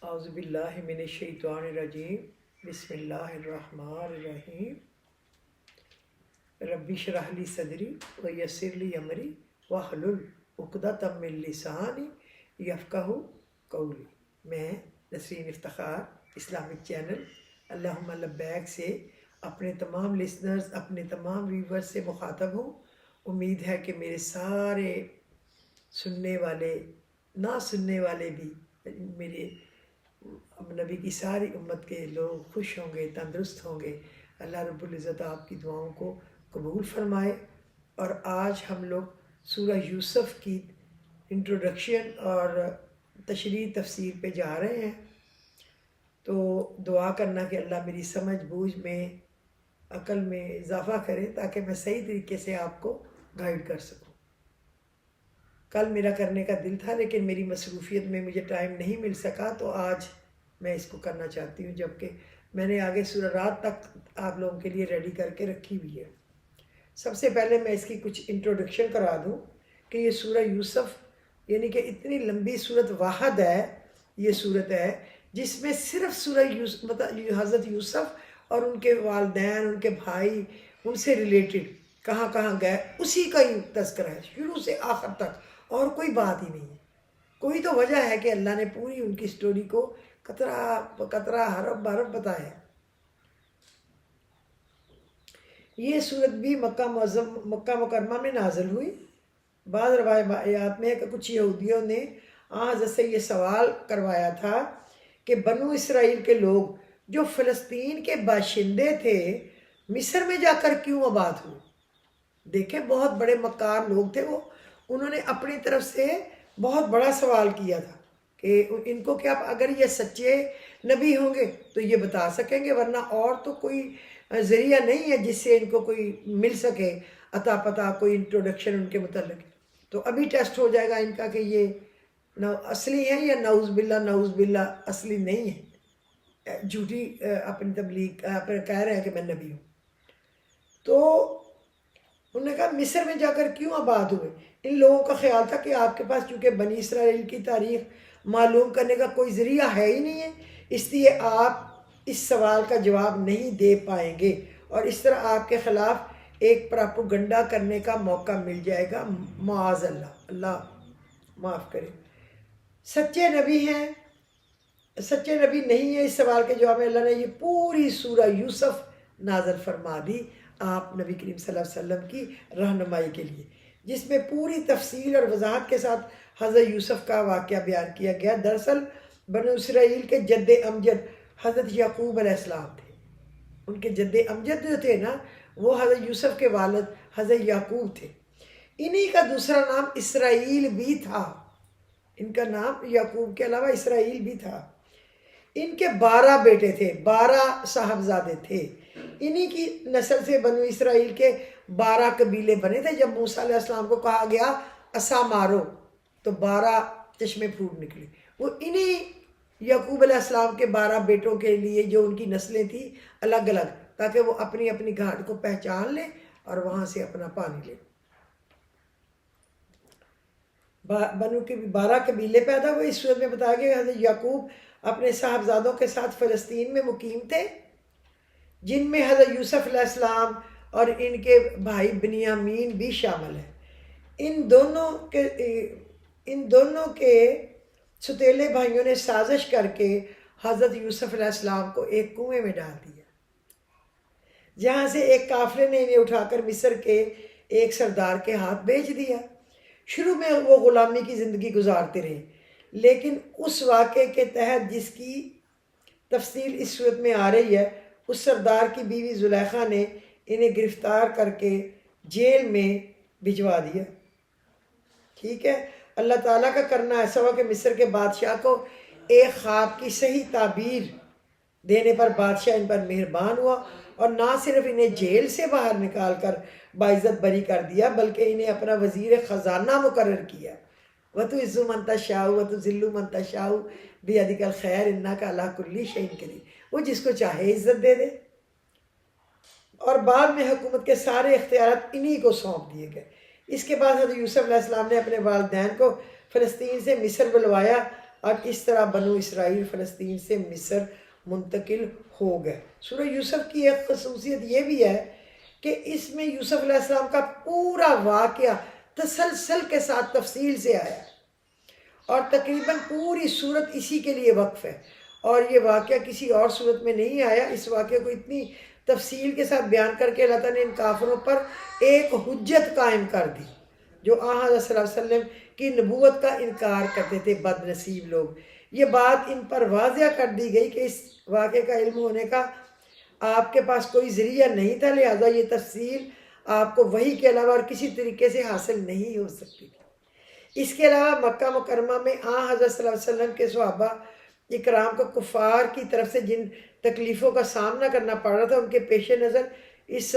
اعوذ باللہ من الشیطان الرجیم بسم اللہ الرحمن الرحیم ربی اشرح لی صدری ویسر لی امری واحلل عقدۃ من لسانی یفقہوا قولی۔ میں نسرین افتخار اسلامک چینل اللہم لبیک سے اپنے تمام لسنرز، اپنے تمام ویورز سے مخاطب ہوں۔ امید ہے کہ میرے سارے سننے والے، نہ سننے والے بھی، میرے نبی کی ساری امت کے لوگ خوش ہوں گے، تندرست ہوں گے۔ اللہ رب العزت آپ کی دعاؤں کو قبول فرمائے۔ اور آج ہم لوگ سورہ یوسف کی انٹروڈکشن اور تشریح تفسیر پہ جا رہے ہیں، تو دعا کرنا کہ اللہ میری سمجھ بوجھ میں، عقل میں اضافہ کرے تاکہ میں صحیح طریقے سے آپ کو گائیڈ کر سکوں۔ کل میرا کرنے کا دل تھا لیکن میری مصروفیت میں مجھے ٹائم نہیں مل سکا، تو آج میں اس کو کرنا چاہتی ہوں، جبکہ میں نے آگے سورہ رات تک آپ لوگوں کے لیے ریڈی کر کے رکھی ہوئی ہے۔ سب سے پہلے میں اس کی کچھ انٹروڈکشن کرا دوں کہ یہ سورہ یوسف یعنی کہ اتنی لمبی صورت واحد ہے، یہ صورت ہے جس میں صرف سورہ یوسف مطلب حضرت یوسف اور ان کے والدین، ان کے بھائی، ان سے ریلیٹڈ کہاں کہاں گئے اسی کا ہی تذکرہ ہے، شروع سے آخر تک، اور کوئی بات ہی نہیں ہے۔ کوئی تو وجہ ہے کہ اللہ نے پوری ان کی سٹوری کو قطرہ قطرہ حرف بحرف بتایا ہے۔ یہ صورت بھی مکہ مکرمہ میں نازل ہوئی۔ بعض روایات میں ہے کہ کچھ یہودیوں نے حضرت سے یہ سوال کروایا تھا کہ بنو اسرائیل کے لوگ جو فلسطین کے باشندے تھے مصر میں جا کر کیوں آباد ہوئے؟ دیکھیں بہت بڑے مکار لوگ تھے وہ، انہوں نے اپنی طرف سے بہت بڑا سوال کیا تھا کہ ان کو کیا اگر یہ سچے نبی ہوں گے تو یہ بتا سکیں گے، ورنہ اور تو کوئی ذریعہ نہیں ہے جس سے ان کو کوئی مل سکے عطا پتہ، کوئی انٹروڈکشن ان کے متعلق۔ تو ابھی ٹیسٹ ہو جائے گا ان کا کہ یہ اصلی ہیں یا نعوذ باللہ اصلی نہیں ہے، جھوٹی اپنی تبلیغ کہہ رہے ہیں کہ میں نبی ہوں۔ تو انہوں نے کہا مصر میں جا کر کیوں آباد ہوئے؟ ان لوگوں کا خیال تھا کہ آپ کے پاس چونکہ بنی اسرائیل کی تاریخ معلوم کرنے کا کوئی ذریعہ ہے ہی نہیں ہے، اس لیے آپ اس سوال کا جواب نہیں دے پائیں گے، اور اس طرح آپ کے خلاف ایک پراپوگنڈا کرنے کا موقع مل جائے گا۔ معاذ اللہ، اللہ معاف کرے۔ سچے نبی ہیں، سچے نبی نہیں ہیں، اس سوال کے جواب میں اللہ نے یہ پوری سورہ یوسف نازل فرما دی آپ نبی کریم صلی اللہ علیہ وسلم کی رہنمائی کے لیے، جس میں پوری تفصیل اور وضاحت کے ساتھ حضرت یوسف کا واقعہ بیان کیا گیا۔ دراصل بنو اسرائیل کے جد امجد حضرت یعقوب علیہ السلام تھے، ان کے جد امجد جو تھے نا وہ حضرت یوسف کے والد حضرت یعقوب تھے۔ انہی کا دوسرا نام اسرائیل بھی تھا، ان کا نام یعقوب کے علاوہ اسرائیل بھی تھا۔ ان کے 12 بیٹے تھے، 12 صاحبزادے تھے۔ انہی کی نسل سے بنو اسرائیل کے 12 قبیلے بنے تھے۔ جب موسیٰ علیہ السلام کو کہا گیا عصا مارو تو 12 چشمے پھوٹ نکلے، وہ انہی یعقوب علیہ السلام کے 12 بیٹوں کے لیے جو ان کی نسلیں تھیں الگ الگ، تاکہ وہ اپنی اپنی گھاٹ کو پہچان لیں اور وہاں سے اپنا پانی لیں۔ بنو کے 12 قبیلے پیدا ہوئے۔ اس صورت میں بتایا گیا کہ حضرت یعقوب اپنے صاحبزادوں کے ساتھ فلسطین میں مقیم تھے، جن میں حضرت یوسف علیہ السلام اور ان کے بھائی بنیامین بھی شامل ہیں۔ ان دونوں کے ستیلے بھائیوں نے سازش کر کے حضرت یوسف علیہ السلام کو ایک کنویں میں ڈال دیا، جہاں سے ایک قافلے نے انہیں اٹھا کر مصر کے ایک سردار کے ہاتھ بھیج دیا۔ شروع میں وہ غلامی کی زندگی گزارتے رہے، لیکن اس واقعے کے تحت جس کی تفصیل اس صورت میں آ رہی ہے، اس سردار کی بیوی زلیخا نے انہیں گرفتار کر کے جیل میں بھجوا دیا۔ ٹھیک ہے، اللہ تعالیٰ کا کرنا ایسا ہوا کہ مصر کے بادشاہ کو ایک خواب کی صحیح تعبیر دینے پر بادشاہ ان پر مہربان ہوا، اور نہ صرف انہیں جیل سے باہر نکال کر باعزت بری کر دیا بلکہ انہیں اپنا وزیر خزانہ مقرر کیا۔ وَتُعِزُّ مَن تَشَاءُ وَتُذِلُّ مَن تَشَاءُ بِیَدِکَ الْخَیرُ اِنَّکَ عَلیٰ کُلِّ شَیْءٍ قدیر۔ وہ جس کو چاہے عزت دے دے، اور بعد میں حکومت کے سارے اختیارات انہی کو سونپ دیے گئے۔ اس کے بعد حضرت یوسف علیہ السلام نے اپنے والدین کو فلسطین سے مصر بلوایا اور اس طرح بنو اسرائیل فلسطین سے مصر منتقل ہو گئے۔ سورہ یوسف کی ایک خصوصیت یہ بھی ہے کہ اس میں یوسف علیہ السلام کا پورا واقعہ تسلسل کے ساتھ تفصیل سے آیا ہے، اور تقریباً پوری صورت اسی کے لیے وقف ہے، اور یہ واقعہ کسی اور صورت میں نہیں آیا۔ اس واقعے کو اتنی تفصیل کے ساتھ بیان کر کے اللہ تعالیٰ نے ان کافروں پر ایک حجت قائم کر دی جو حضرت صلی اللہ علیہ وسلم کی نبوت کا انکار کرتے تھے، بد نصیب لوگ۔ یہ بات ان پر واضح کر دی گئی کہ اس واقعے کا علم ہونے کا آپ کے پاس کوئی ذریعہ نہیں تھا، لہٰذا یہ تفصیل آپ کو وحی کے علاوہ اور کسی طریقے سے حاصل نہیں ہو سکتی تھی۔ اس کے علاوہ مکہ مکرمہ میں حضرت صلی اللہ علیہ وسلم کے صحابہ اکرام کو کفار کی طرف سے جن تکلیفوں کا سامنا کرنا پڑ رہا تھا، ان کے پیش نظر اس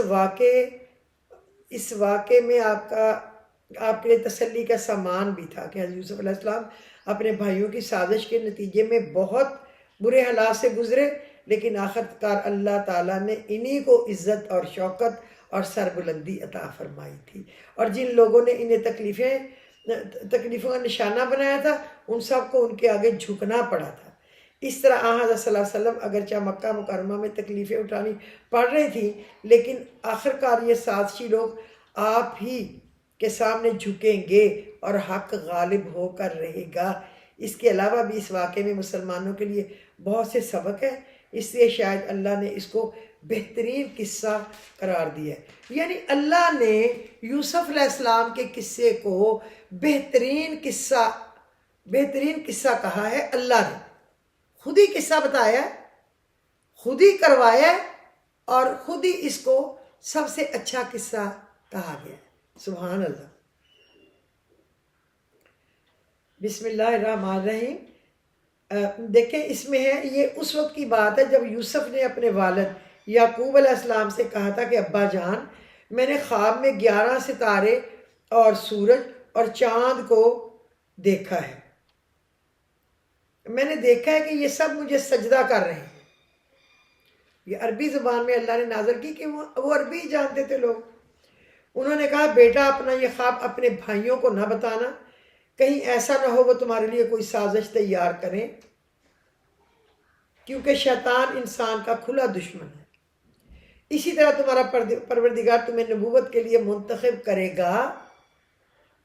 واقعے میں آپ کے لیے تسلی کا سامان بھی تھا کہ حضرت یوسف علیہ السلام اپنے بھائیوں کی سازش کے نتیجے میں بہت برے حالات سے گزرے، لیکن آخرکار اللہ تعالیٰ نے انہی کو عزت اور شوکت اور سربلندی عطا فرمائی تھی، اور جن لوگوں نے انہیں تکلیفوں کا نشانہ بنایا تھا ان سب کو ان کے آگے جھکنا پڑا تھا۔ اس طرح حضرت صلی اللہ علیہ وسلم اگرچہ مکہ مکرمہ میں تکلیفیں اٹھانی پڑ رہی تھیں، لیکن آخرکار یہ سازشی لوگ آپ ہی کے سامنے جھکیں گے اور حق غالب ہو کر رہے گا۔ اس کے علاوہ بھی اس واقعے میں مسلمانوں کے لیے بہت سے سبق ہیں، اس لیے شاید اللہ نے اس کو بہترین قصہ قرار دیا ہے۔ یعنی اللہ نے یوسف علیہ السلام کے قصے کو بہترین قصہ کہا ہے۔ اللہ نے خود ہی قصہ بتایا ہے، خود ہی کروایا ہے، اور خود ہی اس کو سب سے اچھا قصہ کہا گیا ہے۔ سبحان اللہ۔ بسم اللہ الرحمن الرحیم۔ دیکھیں اس میں ہے، یہ اس وقت کی بات ہے جب یوسف نے اپنے والد یعقوب علیہ السلام سے کہا تھا کہ ابا جان، میں نے خواب میں 11 ستارے اور سورج اور چاند کو دیکھا ہے۔ میں نے دیکھا ہے کہ یہ سب مجھے سجدہ کر رہے ہیں۔ یہ عربی زبان میں اللہ نے نازل کی کہ وہ عربی جانتے تھے لوگ۔ انہوں نے کہا بیٹا اپنا یہ خواب اپنے بھائیوں کو نہ بتانا، کہیں ایسا نہ ہو وہ تمہارے لیے کوئی سازش تیار کریں، کیونکہ شیطان انسان کا کھلا دشمن ہے۔ اسی طرح تمہارا پروردگار تمہیں نبوت کے لیے منتخب کرے گا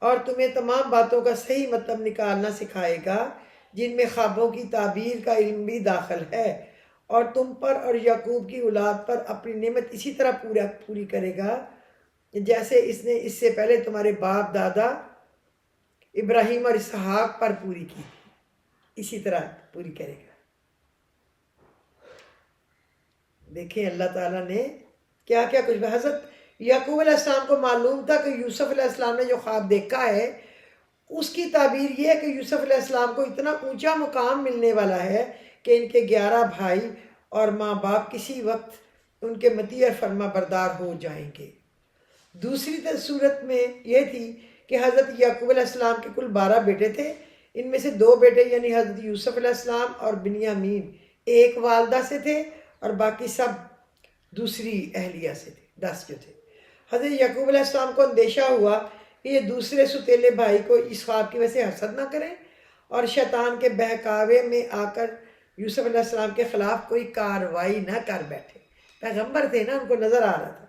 اور تمہیں تمام باتوں کا صحیح مطلب نکالنا سکھائے گا، جن میں خوابوں کی تعبیر کا علم بھی داخل ہے، اور تم پر اور یعقوب کی اولاد پر اپنی نعمت اسی طرح پوری کرے گا جیسے اس نے اس سے پہلے تمہارے باپ دادا ابراہیم اور اسحاق پر پوری کی، اسی طرح پوری کرے گا۔ دیکھیں اللہ تعالیٰ نے کیا کیا کچھ۔ حضرت یعقوب علیہ السلام کو معلوم تھا کہ یوسف علیہ السلام نے جو خواب دیکھا ہے اس کی تعبیر یہ ہے کہ یوسف علیہ السلام کو اتنا اونچا مقام ملنے والا ہے کہ ان کے 11 بھائی اور ماں باپ کسی وقت ان کے مطیع اور فرما بردار ہو جائیں گے۔ دوسری صورت میں یہ تھی کہ حضرت یعقوب علیہ السلام کے کل 12 بیٹے تھے، ان میں سے 2 بیٹے یعنی حضرت یوسف علیہ السلام اور بنیامین ایک والدہ سے تھے، اور باقی سب دوسری اہلیہ سے تھے، 10 جو تھے۔ حضرت یعقوب علیہ السلام کو اندیشہ ہوا کہ یہ دوسرے ستیلے بھائی کو اس خواب کی وجہ سے حسد نہ کریں اور شیطان کے بہکاوے میں آ کر یوسف علیہ السلام کے خلاف کوئی کارروائی نہ کر بیٹھے۔ پیغمبر تھے نا، ان کو نظر آ رہا تھا۔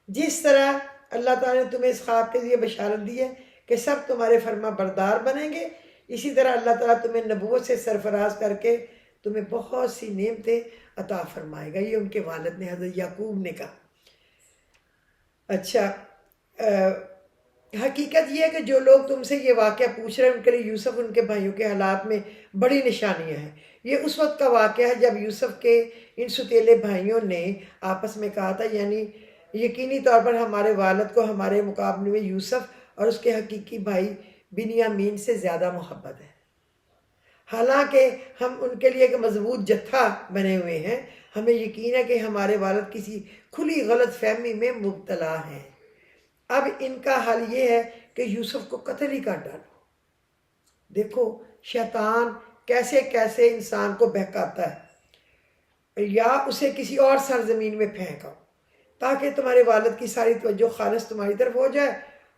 جس طرح اللہ تعالیٰ نے تمہیں اس خواب کے ذریعے بشارت دی ہے کہ سب تمہارے فرما بردار بنیں گے، اسی طرح اللہ تعالیٰ تمہیں نبوت سے سرفراز کر کے تمہیں بہت سی نعمتیں عطا فرمائے گا۔ یہ ان کے والد نے حضرت یعقوب نے کہا۔ اچھا، حقیقت یہ ہے کہ جو لوگ تم سے یہ واقعہ پوچھ رہے ہیں ان کے لیے یوسف ان کے بھائیوں کے حالات میں بڑی نشانیاں ہیں۔ یہ اس وقت کا واقعہ ہے جب یوسف کے ان ستیلے بھائیوں نے آپس میں کہا تھا، یعنی یقینی طور پر ہمارے والد کو ہمارے مقابلے میں یوسف اور اس کے حقیقی بھائی بنیامین سے زیادہ محبت ہے، حالانکہ ہم ان کے لیے ایک مضبوط جتھا بنے ہوئے ہیں۔ ہمیں یقین ہے کہ ہمارے والد کسی کھلی غلط فہمی میں مبتلا ہیں۔ اب ان کا حل یہ ہے کہ یوسف کو قتل ہی کر ڈالو۔ دیکھو شیطان کیسے کیسے انسان کو بہکاتا ہے، یا اسے کسی اور سرزمین میں پھینکاؤ تاکہ تمہارے والد کی ساری توجہ خالص تمہاری طرف ہو جائے،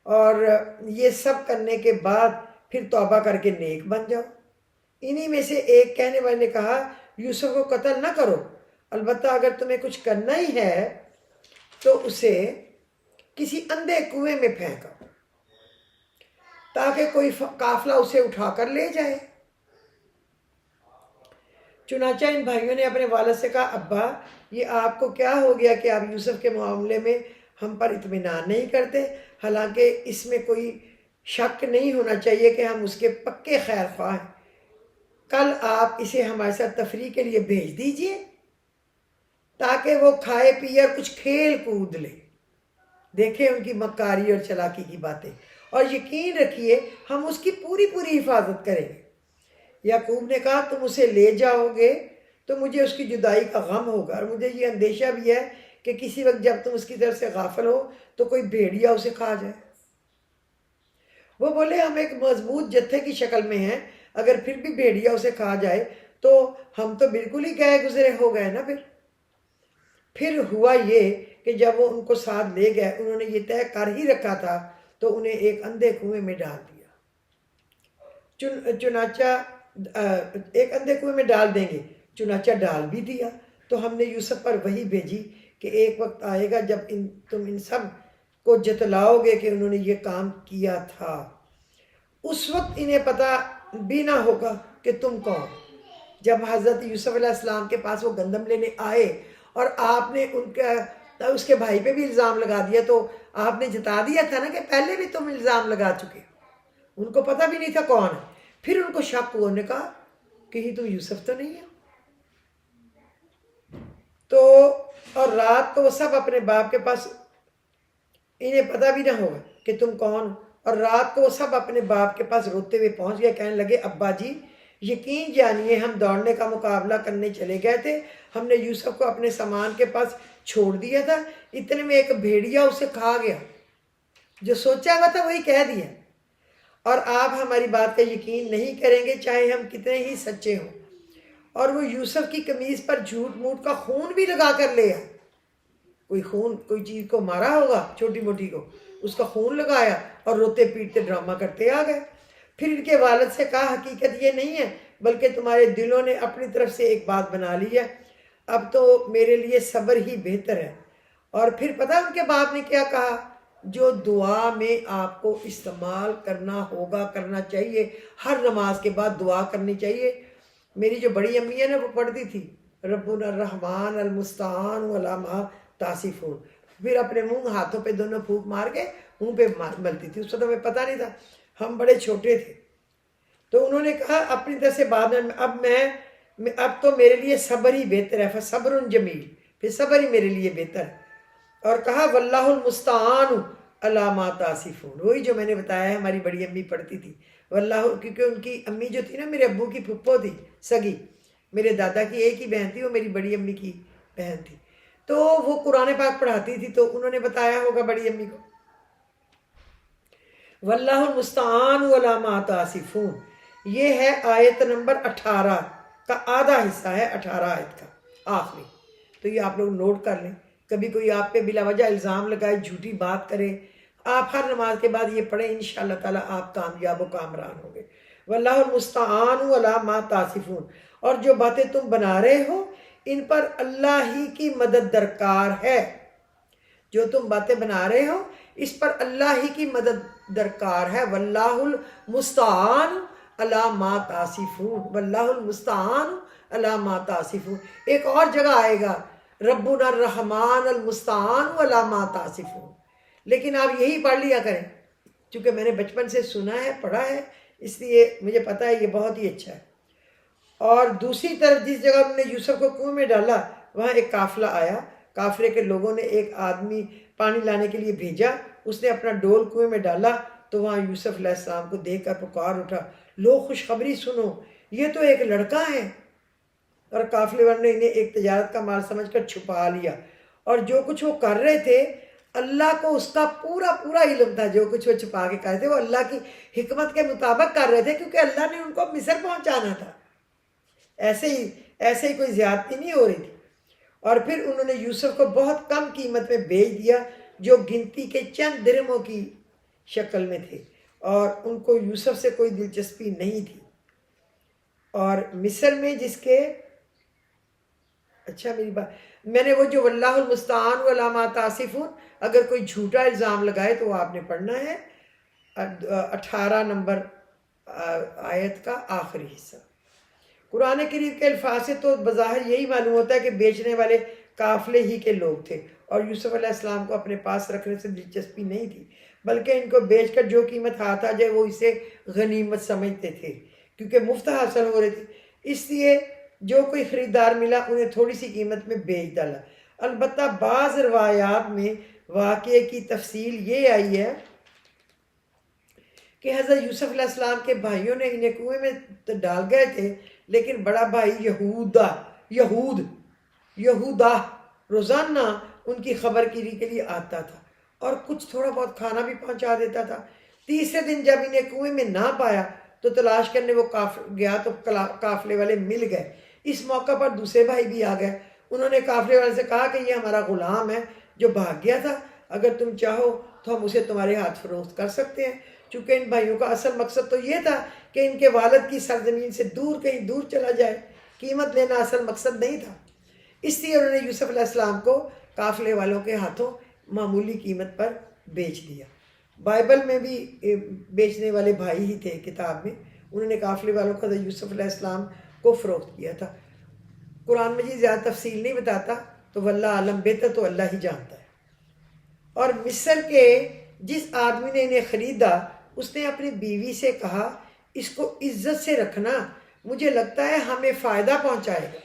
اور یہ سب کرنے کے بعد پھر توبہ کر کے نیک بن جاؤ۔ انہی میں سے ایک کہنے والے نے کہا یوسف کو قتل نہ کرو، البتہ اگر تمہیں کچھ کرنا ہی ہے تو اسے کسی اندھے کنویں میں پھینکو تاکہ کوئی قافلہ اسے اٹھا کر لے جائے۔ چنانچہ ان بھائیوں نے اپنے والد سے کہا ابا یہ آپ کو کیا ہو گیا کہ آپ یوسف کے معاملے میں ہم پر اطمینان نہیں کرتے، حالانکہ اس میں کوئی شک نہیں ہونا چاہیے کہ ہم اس کے پکے خیر خواہ ہیں۔ کل آپ اسے ہمارے ساتھ تفریح کے لیے بھیج دیجئے تاکہ وہ کھائے پیے اور کچھ کھیل کود لے۔ دیکھیں ان کی مکاری اور چلاکی کی باتیں، اور یقین رکھیے ہم اس کی پوری پوری حفاظت کریں گے۔ یعقوب نے کہا تم اسے لے جاؤ گے تو مجھے اس کی جدائی کا غم ہوگا، اور مجھے یہ اندیشہ بھی ہے کہ کسی وقت جب تم اس کی طرف سے غافل ہو تو کوئی بھیڑیا اسے کھا جائے۔ وہ بولے ہم ایک مضبوط جتھے کی شکل میں ہیں، اگر پھر بھی بھیڑیا اسے کھا جائے تو ہم تو بالکل ہی گئے گزرے ہو گئے نا۔ پھر ہوا یہ کہ جب وہ ان کو ساتھ لے گئے انہوں نے یہ طے کر ہی رکھا تھا تو انہیں ایک اندھے کنویں میں ڈال دیا۔ چنانچہ ایک اندھے کنویں میں ڈال دیں گے، چنانچہ ڈال بھی دیا۔ تو ہم نے یوسف پر وحی بھیجی کہ ایک وقت آئے گا جب تم ان سب کو جتلاؤ گے کہ انہوں نے یہ کام کیا تھا، اس وقت انہیں پتہ بھی نہ ہوگا کہ تم کون۔ جب حضرت یوسف علیہ السلام کے پاس وہ گندم لینے آئے اور آپ نے اس کے بھائی پہ بھی الزام لگا دیا تو آپ نے جتا دیا تھا نا کہ پہلے بھی تم الزام لگا چکے، ان کو پتہ بھی نہیں تھا کون ہے۔ پھر ان کو شک ہوا، انہوں نے کہا کہیں تم یوسف تو نہیں ہے۔ تو اور رات کو وہ سب اپنے باپ کے پاس، انہیں پتہ بھی نہ ہوگا کہ تم کون، اور رات کو وہ سب اپنے باپ کے پاس روتے ہوئے پہنچ گئے، کہنے لگے ابا جی یقین جانیے ہم دوڑنے کا مقابلہ کرنے چلے گئے تھے، ہم نے یوسف کو اپنے سامان کے پاس چھوڑ دیا تھا، اتنے میں ایک بھیڑیا اسے کھا گیا، جو سوچا ہوا تھا وہی کہہ دیا، اور آپ ہماری بات کا یقین نہیں کریں گے چاہے ہم کتنے ہی سچے ہوں۔ اور وہ یوسف کی قمیض پر جھوٹ موٹ کا خون بھی لگا کر لے آئے، کوئی چیز کو مارا ہوگا چھوٹی موٹی کو، اس کا خون لگایا اور روتے پیٹتے ڈرامہ کرتے آ گئے۔ پھر ان کے والد سے کہا حقیقت یہ نہیں ہے بلکہ تمہارے دلوں نے اپنی طرف سے ایک بات بنا لی ہے، اب تو میرے لیے صبر ہی بہتر ہے۔ اور پھر پتہ ان کے باپ نے کیا کہا، جو دعا میں آپ کو استعمال کرنا ہوگا کرنا چاہیے، ہر نماز کے بعد دعا کرنی چاہیے۔ میری جو بڑی امی ہے نا وہ پڑھتی تھی ربنا الرحمن المستعان علی ما تصفون، پھر اپنے منہ ہاتھوں پہ دونوں پھونک مار کے منہ پہ ملتی تھی، اس وقت ہمیں پتہ نہیں تھا، ہم بڑے چھوٹے تھے۔ تو انہوں نے کہا اپنی طرف سے بعد میں اب تو میرے لیے صبر ہی بہتر ہے، فصبر جمیل، پھر صبر ہی میرے لیے بہتر ہے۔ اور کہا واللہ المستعان علی ما تصفون، وہی جو میں نے بتایا ہے ہماری بڑی امی پڑھتی تھی واللہ، کیونکہ ان کی امی جو تھی نا میرے ابو کی پھپھو تھی سگی، میرے دادا کی ایک ہی بہن تھی، وہ میری بڑی امی کی بہن تھی، تو وہ قرآن پاک پڑھاتی تھی تو انہوں نے بتایا ہوگا بڑی امی کو۔ واللہ المستعان علی ما تصفون، یہ ہے آیت نمبر 18 کا آدھا حصہ ہے، 18 آیت کا آخری، تو یہ آپ لوگ نوٹ کر لیں۔ کبھی کوئی آپ پہ بلا وجہ الزام لگائے، جھوٹی بات کرے، آپ ہر نماز کے بعد یہ پڑھیں، انشاءاللہ تعالیٰ آپ کامیاب و کامران ہوں گے۔ واللہ المستعان علی ما تصفون، اور جو باتیں تم بنا رہے ہو ان پر اللہ ہی کی مدد درکار ہے، جو تم باتیں بنا رہے ہو اس پر اللہ ہی کی مدد درکار ہے۔ واللہ المستعان علی ما تصفون، واللہ المستعان علی ما تصفون۔ ایک اور جگہ آئے گا ربنا الرحمن المستعان علی ما تصفون، لیکن آپ یہی پڑھ لیا کریں، چونکہ میں نے بچپن سے سنا ہے پڑھا ہے، اس لیے مجھے پتہ ہے یہ بہت ہی اچھا ہے۔ اور دوسری طرف جس جگہ انہوں نے یوسف کو کنویں میں ڈالا وہاں ایک قافلہ آیا، قافلے کے لوگوں نے ایک آدمی پانی لانے کے لیے بھیجا، اس نے اپنا ڈول کنویں میں ڈالا تو وہاں یوسف علیہ السلام کو دیکھ کر پکار اٹھا، لو خوشخبری سنو، یہ تو ایک لڑکا ہے۔ اور قافلے والوں نے انہیں ایک تجارت کا مال سمجھ کر چھپا لیا، اور جو کچھ وہ کر رہے تھے اللہ کو اس کا پورا پورا علم تھا، جو کچھ وہ چھپا کے کر رہے تھے وہ اللہ کی حکمت کے مطابق کر رہے تھے، کیونکہ اللہ نے ان کو مصر پہنچانا تھا، ایسے ہی کوئی زیادتی نہیں ہو رہی تھی۔ اور پھر انہوں نے یوسف کو بہت کم قیمت میں بیچ دیا، جو گنتی کے چند درہموں کی شکل میں تھے، اور ان کو یوسف سے کوئی دلچسپی نہیں تھی۔ اور مصر میں جس کے اچھا میری بات میں نے وہ جو واللہ المستعان وعلی ما تصفون، اگر کوئی جھوٹا الزام لگائے تو وہ آپ نے پڑھنا ہے 18 نمبر آیت کا آخری حصہ۔ قرآن کریم کے الفاظ سے تو بظاہر یہی معلوم ہوتا ہے کہ بیچنے والے قافلے ہی کے لوگ تھے اور یوسف علیہ السلام کو اپنے پاس رکھنے سے دلچسپی نہیں تھی، بلکہ ان کو بیچ کر جو قیمت ہاتھ آ جائے وہ اسے غنیمت سمجھتے تھے، کیونکہ مفت حاصل ہو رہی تھی، اس لیے جو کوئی خریدار ملا انہیں تھوڑی سی قیمت میں بیچ ڈالا۔ البتہ بعض روایات میں واقعے کی تفصیل یہ آئی ہے کہ حضرت یوسف علیہ السلام کے بھائیوں نے انہیں کنویں میں ڈال گئے تھے، لیکن بڑا بھائی یہودا روزانہ ان کی خبر گیری کے لیے آتا تھا اور کچھ تھوڑا بہت کھانا بھی پہنچا دیتا تھا۔ تیسرے دن جب انہیں کنویں میں نہ پایا تو تلاش کرنے وہ گیا تو قافلے والے مل گئے۔ اس موقع پر دوسرے بھائی بھی آ گئے۔ انہوں نے قافلے والے سے کہا کہ یہ ہمارا غلام ہے جو بھاگ گیا تھا، اگر تم چاہو تو ہم اسے تمہارے ہاتھ فروخت کر سکتے ہیں۔ چونکہ ان بھائیوں کا اصل مقصد تو یہ تھا کہ ان کے والد کی سرزمین سے دور کہیں دور چلا جائے، قیمت لینا اصل مقصد نہیں تھا، اس لیے انہوں نے یوسف علیہ السلام کو قافلے والوں کے ہاتھوں معمولی قیمت پر بیچ دیا۔ بائبل میں بھی بیچنے والے بھائی ہی تھے، کتاب میں انہوں نے قافلے والوں کو یوسف علیہ السلام کو فروخت کیا تھا۔ قرآن مجید زیادہ تفصیل نہیں بتاتا، تو واللہ عالم، بہتر تو اللہ ہی جانتا ہے۔ اور مصر کے جس آدمی نے انہیں خریدا اس نے اپنی بیوی سے کہا اس کو عزت سے رکھنا، مجھے لگتا ہے ہمیں فائدہ پہنچائے گا،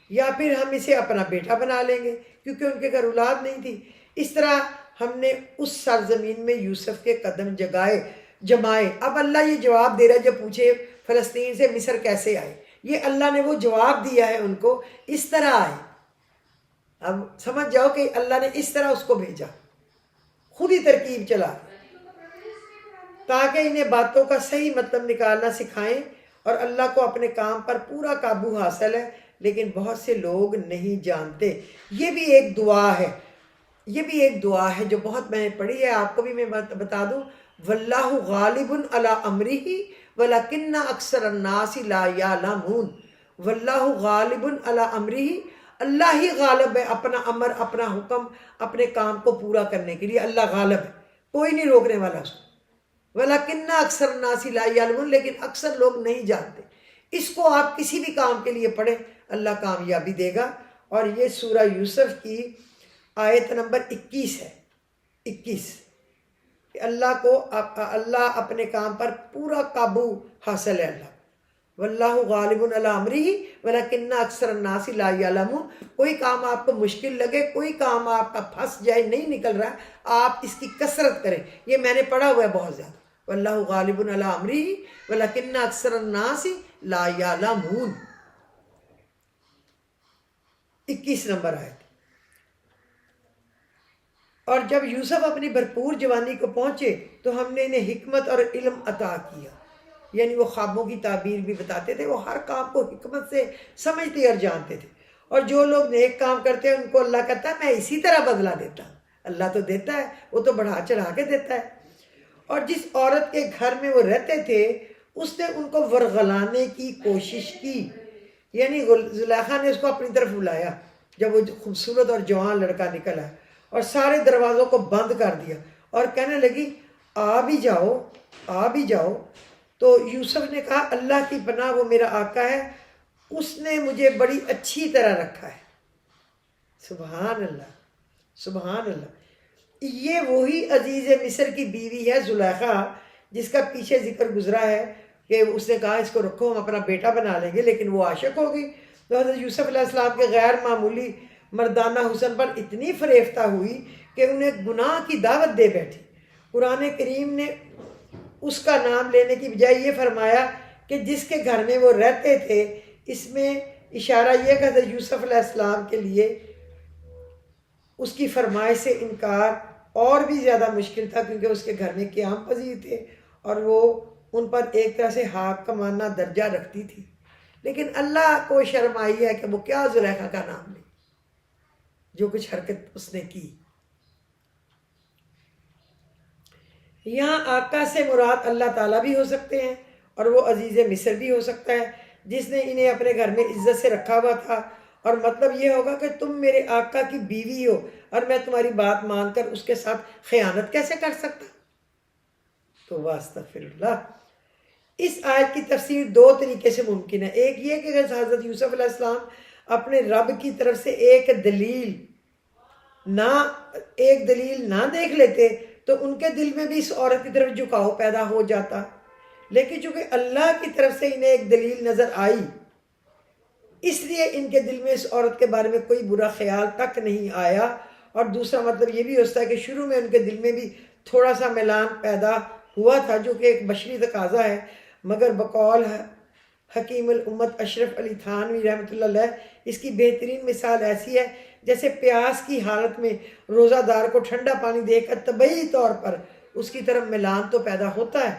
یا پھر ہم اسے اپنا بیٹا بنا لیں گے، کیونکہ ان کے گھر اولاد نہیں تھی۔ اس طرح ہم نے اس سرزمین میں یوسف کے قدم جمائے۔ اب اللہ یہ جواب دے رہا ہے، جو پوچھے فلسطین سے مصر کیسے آئے، یہ اللہ نے وہ جواب دیا ہے ان کو، اس طرح آئے۔ اب سمجھ جاؤ کہ اللہ نے اس طرح اس کو بھیجا، خود ہی ترکیب چلا تاکہ انہیں باتوں کا صحیح مطلب نکالنا سکھائیں، اور اللہ کو اپنے کام پر پورا قابو حاصل ہے، لیکن بہت سے لوگ نہیں جانتے۔ یہ بھی ایک دعا ہے جو بہت میں نے پڑھی ہے، آپ کو بھی میں بتا دوں، واللہ غالب علی امرہ ولکن اکثر الناس لا یعلمون۔ واللہ غالب علی امرہ، اللہ ہی غالب ہے اپنا امر، اپنا حکم، اپنے کام کو پورا کرنے کے لیے اللہ غالب ہے، کوئی نہیں روکنے والا اس کو۔ وَلَكِنَّ أَكْثَرَ النَّاسِ لَا يَعْلَمُونَ، لیکن اکثر لوگ نہیں جانتے۔ اس کو آپ کسی بھی کام کے لیے پڑھیں، اللہ کامیابی دے گا۔ اور یہ سورہ یوسف کی آیت نمبر 21 ہے، 21، کہ اللہ اپنے کام پر پورا قابو حاصل ہے اللہ۔ واللہ غالب علی امرہ ولکن اکثر الناس لا یعلمون۔ کوئی کام آپ کو مشکل لگے، کوئی کام آپ کا پھنس جائے، نہیں نکل رہا، آپ اس کی کثرت کریں۔ یہ میں نے پڑھا ہوا ہے بہت زیادہ، واللہ غالب علی امرہ ولکن اکثر الناس لا یعلمون، 21 نمبر آیت۔ اور جب یوسف اپنی بھرپور جوانی کو پہنچے تو ہم نے انہیں حکمت اور علم عطا کیا، یعنی وہ خوابوں کی تعبیر بھی بتاتے تھے، وہ ہر کام کو حکمت سے سمجھتے اور جانتے تھے۔ اور جو لوگ نیک کام کرتے ہیں ان کو اللہ کہتا ہے میں اسی طرح بدلہ دیتا ہوں۔ اللہ تو دیتا ہے، وہ تو بڑھا چڑھا کے دیتا ہے۔ اور جس عورت کے گھر میں وہ رہتے تھے اس نے ان کو ورغلانے کی کوشش کی، یعنی زلیخا نے اس کو اپنی طرف بلایا جب وہ خوبصورت اور جوان لڑکا نکلا، اور سارے دروازوں کو بند کر دیا اور کہنے لگی آ بھی جاؤ۔ تو یوسف نے کہا اللہ کی پناہ، وہ میرا آقا ہے، اس نے مجھے بڑی اچھی طرح رکھا ہے۔ سبحان اللہ، سبحان اللہ۔ یہ وہی عزیز مصر کی بیوی ہے زلیخا، جس کا پیچھے ذکر گزرا ہے کہ اس نے کہا اس کو رکھو، ہم اپنا بیٹا بنا لیں گے، لیکن وہ عاشق ہوگی تو حضرت یوسف علیہ السلام کے غیر معمولی مردانہ حسن پر اتنی فریفتہ ہوئی کہ انہیں گناہ کی دعوت دے بیٹھی۔ قرآن کریم نے اس کا نام لینے کی بجائے یہ فرمایا کہ جس کے گھر میں وہ رہتے تھے، اس میں اشارہ یہ کہ حضرت یوسف علیہ السلام کے لیے اس کی فرمائش سے انکار اور بھی زیادہ مشکل تھا، کیونکہ اس کے گھر میں قیام پذیر تھے اور وہ ان پر ایک طرح سے حاکمانہ درجہ رکھتی تھی، لیکن اللہ کو شرم آئی ہے کہ وہ کیا زلیخا کا نام لے، جو کچھ حرکت اس نے کی۔ یہاں آقا سے مراد اللہ تعالیٰ بھی ہو سکتے ہیں اور وہ عزیز مصر بھی ہو سکتا ہے، جس نے انہیں اپنے گھر میں عزت سے رکھا ہوا تھا، اور مطلب یہ ہوگا کہ تم میرے آقا کی بیوی ہو اور میں تمہاری بات مان کر اس کے ساتھ خیانت کیسے کر سکتا؟ تو واستغفر اللہ۔ اس آیت کی تفسیر دو طریقے سے ممکن ہے۔ ایک یہ کہ حضرت یوسف علیہ السلام اپنے رب کی طرف سے ایک دلیل نہ دیکھ لیتے تو ان کے دل میں بھی اس عورت کی طرف جھکاؤ پیدا ہو جاتا، لیکن چونکہ اللہ کی طرف سے انہیں ایک دلیل نظر آئی، اس لیے ان کے دل میں اس عورت کے بارے میں کوئی برا خیال تک نہیں آیا۔ اور دوسرا مطلب یہ بھی ہوتا ہے کہ شروع میں ان کے دل میں بھی تھوڑا سا میلان پیدا ہوا تھا، جو کہ ایک بشری تقاضا ہے، مگر بقول حکیم الامت اشرف علی تھانوی رحمۃ اللہ علیہ اس کی بہترین مثال ایسی ہے جیسے پیاس کی حالت میں روزہ دار کو ٹھنڈا پانی دے کر طبعی طور پر اس کی طرف میلان تو پیدا ہوتا ہے،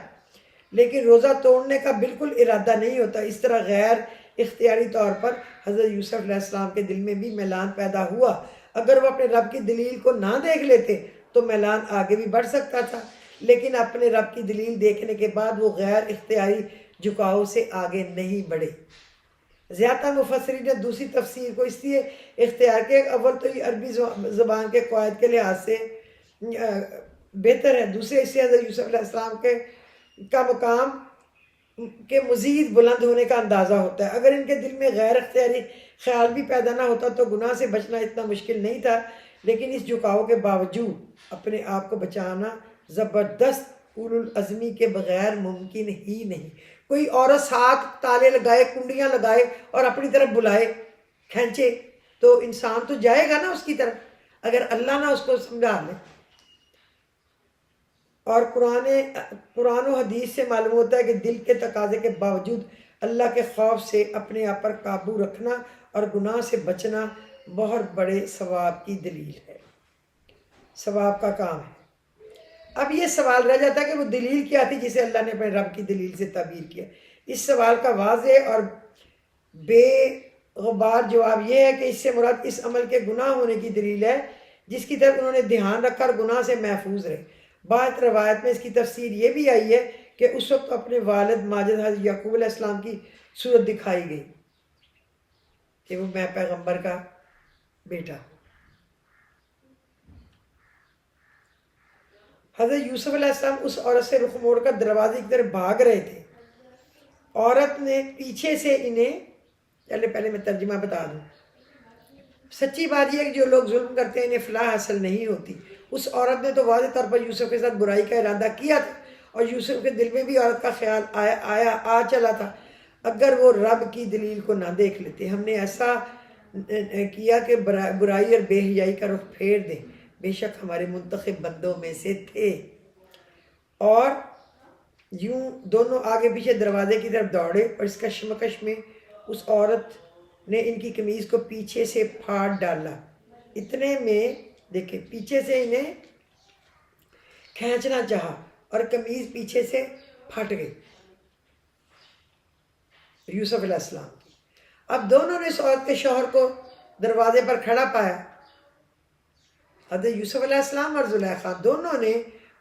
لیکن روزہ توڑنے کا بالکل ارادہ نہیں ہوتا۔ اس طرح غیر اختیاری طور پر حضرت یوسف علیہ السلام کے دل میں بھی میلان پیدا ہوا۔ اگر وہ اپنے رب کی دلیل کو نہ دیکھ لیتے تو میلان آگے بھی بڑھ سکتا تھا، لیکن اپنے رب کی دلیل دیکھنے کے بعد وہ غیر اختیاری جھکاؤ سے آگے نہیں بڑھے۔ زیادہ مفسرین نے دوسری تفسیر کو اس لیے اختیار کیا، اول تو یہ عربی زبان کے قواعد کے لحاظ سے بہتر ہے، دوسرے اس سے حضرت یوسف علیہ السلام کا مقام کے مزید بلند ہونے کا اندازہ ہوتا ہے۔ اگر ان کے دل میں غیر اختیاری خیال بھی پیدا نہ ہوتا تو گناہ سے بچنا اتنا مشکل نہیں تھا، لیکن اس جھکاؤ کے باوجود اپنے آپ کو بچانا زبردست اولو العزمی کے بغیر ممکن ہی نہیں۔ کوئی عورت ساتھ تالے لگائے، کنڈیاں لگائے اور اپنی طرف بلائے، کھینچے، تو انسان تو جائے گا نا اس کی طرف، اگر اللہ نہ اس کو سمجھا لے۔ اور قرآن و حدیث سے معلوم ہوتا ہے کہ دل کے تقاضے کے باوجود اللہ کے خوف سے اپنے آپ پر قابو رکھنا اور گناہ سے بچنا بہت بڑے ثواب کی دلیل ہے، ثواب کا کام ہے۔ اب یہ سوال رہ جاتا ہے کہ وہ دلیل کیا تھی جسے اللہ نے اپنے رب کی دلیل سے تعبیر کیا۔ اس سوال کا واضح اور بے غبار جواب یہ ہے کہ اس سے مراد اس عمل کے گناہ ہونے کی دلیل ہے جس کی طرف انہوں نے دھیان رکھا اور گناہ سے محفوظ رہے۔ بعض روایت میں اس کی تفسیر یہ بھی آئی ہے کہ اس وقت اپنے والد ماجد حضرت یعقوب علیہ السلام کی صورت دکھائی گئی کہ وہ میں پیغمبر کا بیٹا ہوں۔ حضرت یوسف علیہ السلام اس عورت سے رخ موڑ کر دروازے کی طرف بھاگ رہے تھے۔ عورت نے پیچھے سے انہیں پہلے میں ترجمہ بتا دوں۔ سچی بات یہ ہے کہ جو لوگ ظلم کرتے ہیں انہیں فلاح حاصل نہیں ہوتی۔ اس عورت نے تو واضح طور پر یوسف کے ساتھ برائی کا ارادہ کیا تھا، اور یوسف کے دل میں بھی عورت کا خیال آ چلا تھا۔ اگر وہ رب کی دلیل کو نہ دیکھ لیتے، ہم نے ایسا کیا کہ برائی اور بے حیائی کا رخ پھیر دیں، بے شک ہمارے منتخب بندوں میں سے تھے۔ اور یوں دونوں آگے پیچھے دروازے کی طرف دوڑے، اور اس کشمکش میں اس عورت نے ان کی قمیض کو پیچھے سے پھاڑ ڈالا۔ اتنے میں دیکھیں پیچھے سے انہیں کھینچنا چاہا اور قمیض پیچھے سے پھٹ گئی یوسف علیہ السلام کی۔ اب دونوں نے اس عورت کے شوہر کو دروازے پر کھڑا پایا۔ حضرت یوسف علیہ السلام اور زلیخا دونوں نے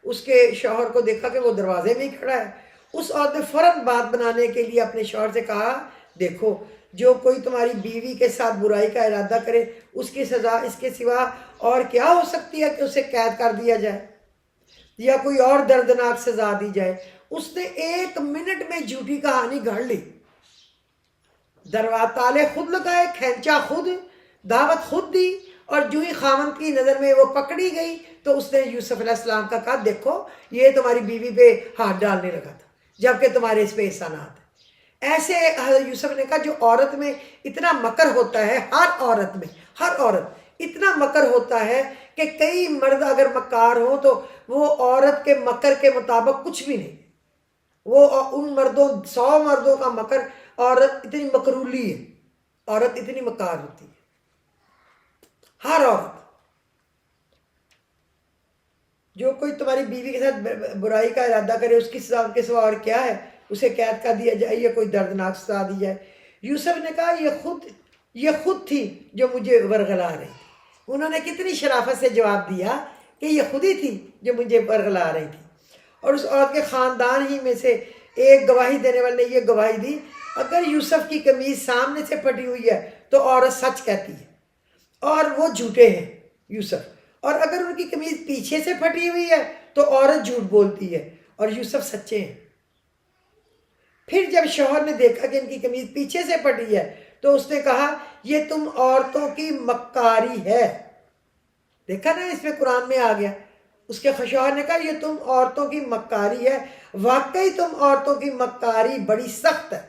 اس کے شوہر کو دیکھا کہ وہ دروازے میں ہی کھڑا ہے۔ اس عورت نے فوراً بات بنانے کے لیے اپنے شوہر سے کہا، دیکھو جو کوئی تمہاری بیوی کے ساتھ برائی کا ارادہ کرے اس کی سزا اس کے سوا اور کیا ہو سکتی ہے کہ اسے قید کر دیا جائے یا کوئی اور دردناک سزا دی جائے۔ اس نے 1 منٹ میں جھوٹی کہانی گھڑ لی، دروازے تالے خود لگائے، کھینچا خود، دعوت خود دی، اور جو ہی خاوند کی نظر میں وہ پکڑی گئی تو اس نے یوسف علیہ السلام کا کہا، دیکھو یہ تمہاری بیوی پہ ہاتھ ڈالنے لگا تھا جبکہ تمہارے اس پہ احسانات ہیں۔ ایسے حضرت یوسف نے کہا جو عورت میں اتنا مکر ہوتا ہے، ہر عورت اتنا مکر ہوتا ہے کہ کئی مرد اگر مکار ہوں تو وہ عورت کے مکر کے مطابق کچھ بھی نہیں، وہ ان 100 مردوں کا مکر، عورت اتنی مکرولی ہے، عورت اتنی مکار ہوتی ہے، ہر عورت۔ جو کوئی تمہاری بیوی کے ساتھ برائی کا ارادہ کرے اس کی سزا ان کے سوا اور کیا ہے، اسے قید کر دیا جائے یا کوئی دردناک سزا دی جائے۔ یوسف نے کہا یہ خود تھی جو مجھے ورغلا رہی تھی۔ انہوں نے کتنی شرافت سے جواب دیا کہ یہ خود ہی تھی جو مجھے ورغلا رہی تھی۔ اور اس عورت کے خاندان ہی میں سے ایک گواہی دینے والے نے یہ گواہی دی اگر یوسف کی قمیض سامنے سے پھٹی ہوئی ہے تو عورت سچ کہتی ہے اور وہ جھوٹے ہیں یوسف، اور اگر ان کی قمیض پیچھے سے پھٹی ہوئی ہے تو عورت جھوٹ بولتی ہے اور یوسف سچے ہیں۔ پھر جب شوہر نے دیکھا کہ ان کی قمیض پیچھے سے پھٹی ہے تو اس نے کہا یہ تم عورتوں کی مکاری ہے۔ دیکھا نا، اس میں قرآن میں آ گیا، اس کے شوہر نے کہا یہ تم عورتوں کی مکاری ہے، واقعی تم عورتوں کی مکاری بڑی سخت ہے۔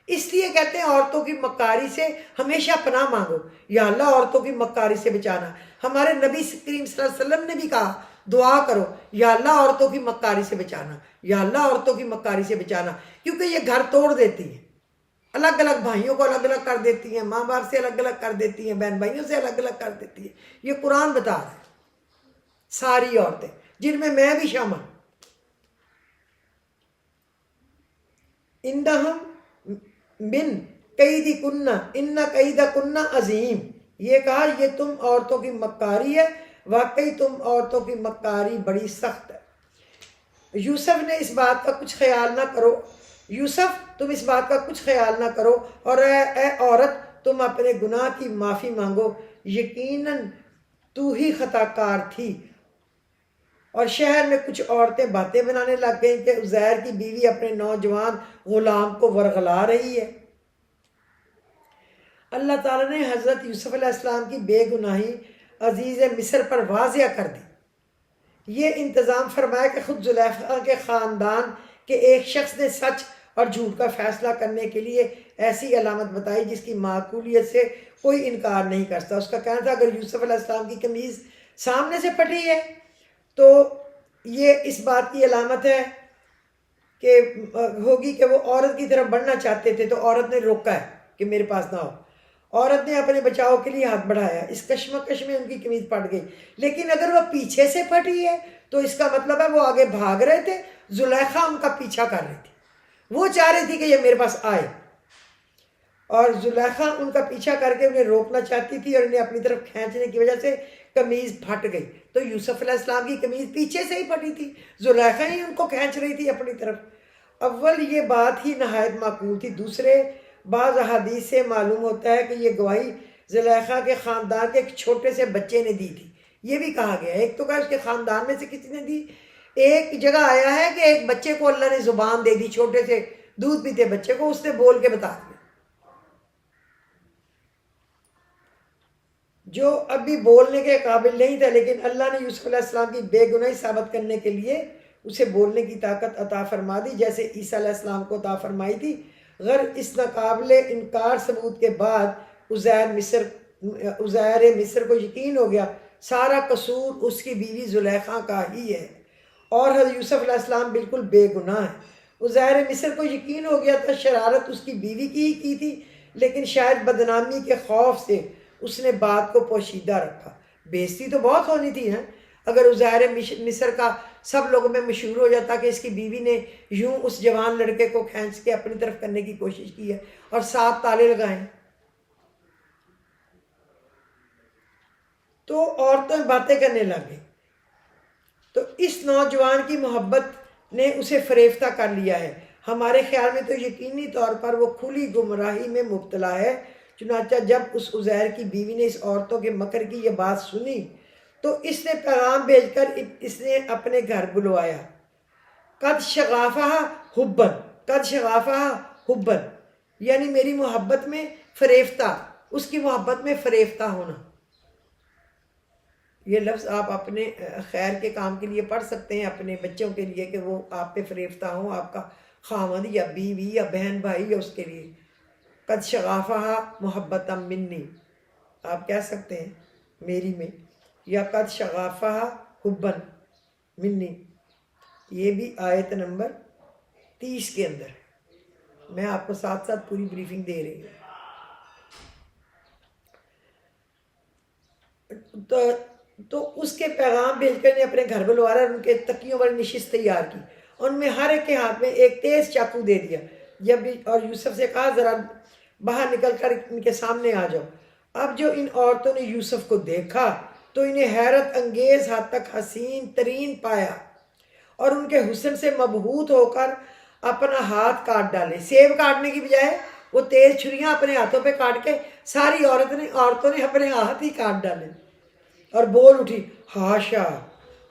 اس لیے کہتے ہیں عورتوں کی مکاری سے ہمیشہ پناہ مانگو، یا اللہ عورتوں کی مکاری سے بچانا۔ ہمارے نبی کریم صلی اللہ علیہ وسلم نے بھی کہا دعا کرو یا اللہ عورتوں کی مکاری سے بچانا، یا اللہ عورتوں کی مکاری سے بچانا، کیونکہ یہ گھر توڑ دیتی ہیں، الگ الگ بھائیوں کو الگ الگ کر دیتی ہیں، ماں باپ سے الگ الگ کر دیتی ہیں، بہن بھائیوں سے الگ الگ کر دیتی ہیں۔ یہ قرآن بتا رہا ہے، ساری عورتیں جن میں بھی شامل۔ اندہم من قید کنہ ان قید کنہ عظیم، یہ کہا یہ تم عورتوں کی مکاری ہے، واقعی تم عورتوں کی مکاری بڑی سخت ہے۔ یوسف نے اس بات کا کچھ خیال نہ کرو، یوسف تم اس بات کا کچھ خیال نہ کرو، اور اے عورت تم اپنے گناہ کی معافی مانگو، یقیناً تو ہی خطا کار تھی۔ اور شہر میں کچھ عورتیں باتیں بنانے لگ گئیں کہ عزیر کی بیوی اپنے نوجوان غلام کو ورغلا رہی ہے۔ اللہ تعالیٰ نے حضرت یوسف علیہ السلام کی بے گناہی عزیز مصر پر واضح کر دی۔ یہ انتظام فرمایا کہ خود زلیخا کے خاندان کے ایک شخص نے سچ اور جھوٹ کا فیصلہ کرنے کے لیے ایسی علامت بتائی جس کی معقولیت سے کوئی انکار نہیں کرتا۔ اس کا کہنا تھا اگر یوسف علیہ السلام کی قمیض سامنے سے پھٹی ہے تو یہ اس بات کی علامت ہے کہ ہوگی کہ وہ عورت کی طرف بڑھنا چاہتے تھے، تو عورت نے روکا ہے کہ میرے پاس نہ ہو۔ عورت نے اپنے بچاؤ کے لیے ہاتھ بڑھایا، اس کشمکش میں ان کی قمیض پھٹ گئی۔ لیکن اگر وہ پیچھے سے پھٹی ہے تو اس کا مطلب ہے وہ آگے بھاگ رہے تھے، زلیخا ان کا پیچھا کر رہی تھی، وہ چاہ رہی تھی کہ یہ میرے پاس آئے، اور زلیخا ان کا پیچھا کر کے انہیں روکنا چاہتی تھی اور انہیں اپنی طرف کھینچنے کی وجہ سے قمیض پھٹ گئی۔ تو یوسف علیہ السلام کی قمیض پیچھے سے ہی پھٹی تھی، زلیخا ہی ان کو کھینچ رہی تھی اپنی طرف۔ اول یہ بات ہی نہایت معقول تھی، دوسرے بعض احادیث سے معلوم ہوتا ہے کہ یہ گواہی زلیخا کے خاندان کے ایک چھوٹے سے بچے نے دی تھی۔ یہ بھی کہا گیا ہے، ایک تو کہا اس کے خاندان میں سے کسی نے دی، ایک جگہ آیا ہے کہ ایک بچے کو اللہ نے زبان دے دی، چھوٹے سے دودھ پیتے بچے کو اس نے بول کے بتا دیا، جو ابھی بولنے کے قابل نہیں تھا، لیکن اللہ نے یوسف علیہ السلام کی بے گناہی ثابت کرنے کے لیے اسے بولنے کی طاقت عطا فرما دی، جیسے عیسیٰ علیہ السلام کو عطا فرمائی تھی۔ غیر اس ناقابل انکار ثبوت کے بعد عزیر مصر کو یقین ہو گیا سارا قصور اس کی بیوی زلیخا کا ہی ہے، اور حضرت یوسف علیہ السلام بالکل بے گناہ ہے۔ عزیر مصر کو یقین ہو گیا تھا شرارت اس کی بیوی کی تھی، لیکن شاید بدنامی کے خوف سے اس نے بات کو پوشیدہ رکھا۔ بےزتی تو بہت ہونی تھی نا اگر عزیر مصر کا سب لوگوں میں مشہور ہو جاتا کہ اس کی بیوی نے یوں اس جوان لڑکے کو کھینچ کے اپنی طرف کرنے کی کوشش کی ہے اور 7 تالے لگائیں۔ تو عورتیں باتیں کرنے لگیں، تو اس نوجوان کی محبت نے اسے فریفتہ کر لیا ہے۔ ہمارے خیال میں تو یقینی طور پر وہ کھلی گمراہی میں مبتلا ہے۔ چنانچہ جب اس عزیر کی بیوی نے اس عورتوں کے مکر کی یہ بات سنی تو اس نے پیغام بھیج کر اس نے اپنے گھر بلوایا۔ قد شغافہ حبن، قد شغافہ حبن، یعنی میری محبت میں فریفتہ، اس کی محبت میں فریفتہ ہونا۔ یہ لفظ آپ اپنے خیر کے کام کے لیے پڑھ سکتے ہیں، اپنے بچوں کے لیے کہ وہ آپ پہ فریفتہ ہوں، آپ کا خاوند یا بیوی یا بہن بھائی یا اس کے لیے۔ قد شغافہ محبتا منی آپ کہہ سکتے ہیں میری میں، یا قد شغافہ حبن منی، یہ بھی آیت نمبر 30 کے اندر ہے۔ میں آپ کو ساتھ ساتھ پوری بریفنگ دے رہی ہوں۔ تو اس کے پیغام بھیج کر نے اپنے گھر بلوایا اور ان کے تکیوں والی نشست تیار کی، ان میں ہر ایک کے ہاتھ میں ایک تیز چاقو دے دیا، اور یوسف سے کہا ذرا باہر نکل کر ان کے سامنے آ جاؤ۔ اب جو ان عورتوں نے یوسف کو دیکھا تو انہیں حیرت انگیز حد تک حسین ترین پایا، اور ان کے حسن سے مبہوت ہو کر اپنا ہاتھ کاٹ ڈالے. سیب کاٹنے کی بجائے وہ تیز چھریاں اپنے ہاتھوں پہ کاٹ کے ساری عورتوں نے اپنے ہاتھ ہی کاٹ ڈالے اور بول اٹھی ہاشا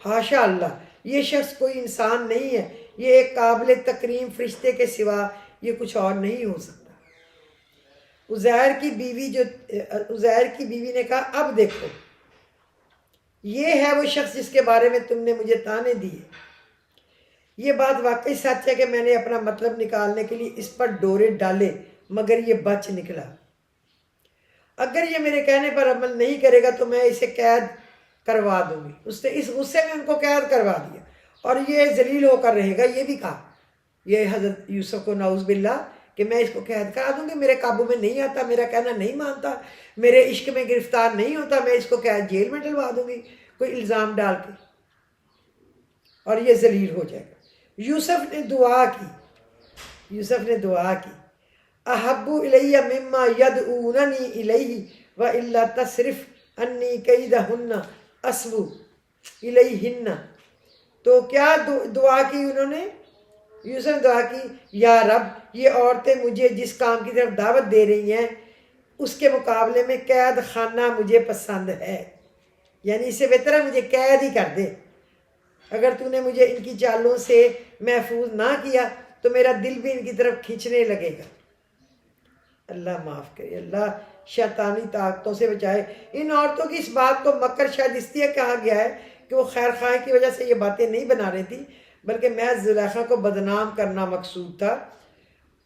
ہاشا اللہ، یہ شخص کوئی انسان نہیں ہے، یہ ایک قابل تکریم فرشتے کے سوا یہ کچھ اور نہیں ہو سکتا. عزیر کی بیوی نے کہا اب دیکھو یہ ہے وہ شخص جس کے بارے میں تم نے مجھے طعنے دیے. یہ بات واقعی سچ ہے کہ میں نے اپنا مطلب نکالنے کے لیے اس پر ڈورے ڈالے مگر یہ بچ نکلا. اگر یہ میرے کہنے پر عمل نہیں کرے گا تو میں اسے قید کروا دوں گی. اس نے اس غصے میں ان کو قید کروا دیا اور یہ ذلیل ہو کر رہے گا. یہ بھی کہا یہ حضرت یوسف کو نعوذ باللہ کہ میں اس کو قید کرا دوں گی، میرے قابو میں نہیں آتا، میرا کہنا نہیں مانتا، میرے عشق میں گرفتار نہیں ہوتا، میں اس کو قید جیل میں ڈلوا دوں گی کوئی الزام ڈال کے اور یہ ذلیل ہو جائے گا. یوسف نے دعا کی احب الی مما یدعوننی الیہ والا تصرف انی کیدہن اصب الیہن. تو کیا دعا کی انہوں نے؟ یوسف نے دعا کی یا رب یہ عورتیں مجھے جس کام کی طرف دعوت دے رہی ہیں اس کے مقابلے میں قید خانہ مجھے پسند ہے، یعنی اس سے بہتر ہے مجھے قید ہی کر دے. اگر تو نے مجھے ان کی چالوں سے محفوظ نہ کیا تو میرا دل بھی ان کی طرف کھینچنے لگے گا. اللہ معاف کرے، اللہ شیطانی طاقتوں سے بچائے. ان عورتوں کی اس بات کو مکر شاید اس لیے کہا گیا ہے کہ وہ خیر خواہی کی وجہ سے یہ باتیں نہیں بنا رہی تھی بلکہ محض زلیخا کو بدنام کرنا مقصود تھا.